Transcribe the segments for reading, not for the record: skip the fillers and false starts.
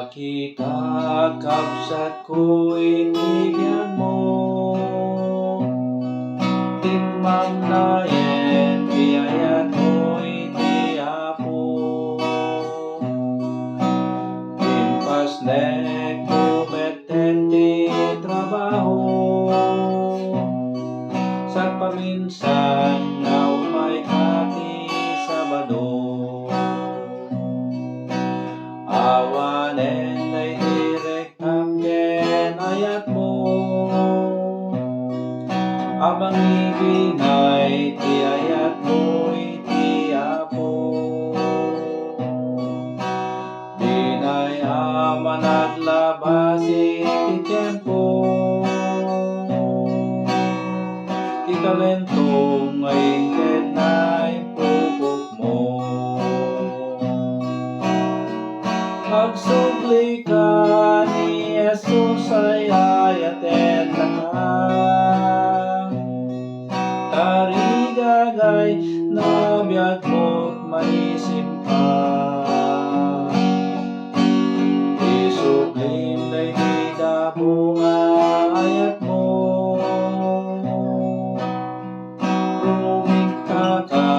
Makikakabsat ko'y bigyan mo, tikmang layen, biyayat mo'y tiyapo. Impas nek kumetenti trabaho, sa paminsan na umay hati Sabado. Awanen ay direktang ken ayat mo, abang ibingay ti ayat mo'y tiyapo. Dinay ama naglabasi ti tiempo, ti talento ngayon ken na'y pupok mo. Magsubli ka ni Jesus ay ayaten na ka, tarigagay na biyag mo't maisip ka. Isublim day di dabo nga ayat mo, rumikta ka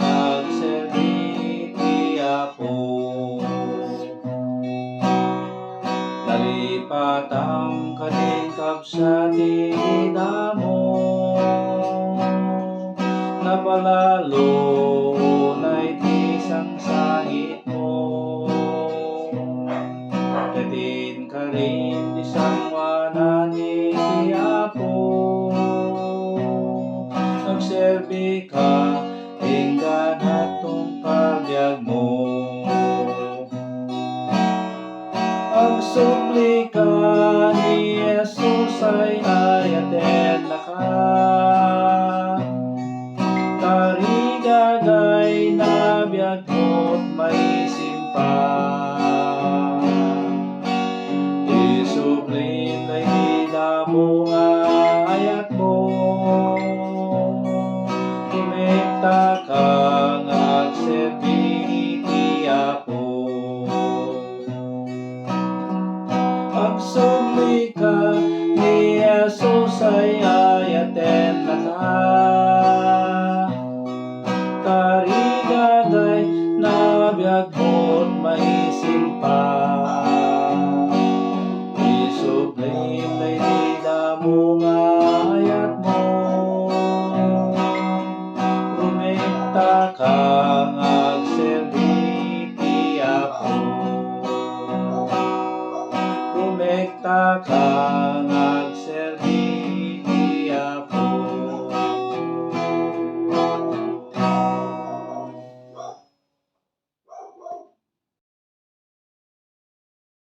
agserbi ti Apo. Nalipatang kaning kabsati damo, napalalo na iti sangsangit mo. Katin ka rin isang wanan ni Apo, nagserbi ka inggan atong pagbiag mo. Magsubli ka ni Jesus ay ayaten na ka, tarigagay na biyag mo't maisip pa. Isublim ay di damo nga ayat mo, kumita ka nga agserbi ti Apo. Magsubli ka ni Jesus ay ayaten na ka, tarigagay na biyag mo't maisip pa. Isublim ay di damo nga ayat mo, rumikta ka nga agserbi ti Apo. Rumikta ka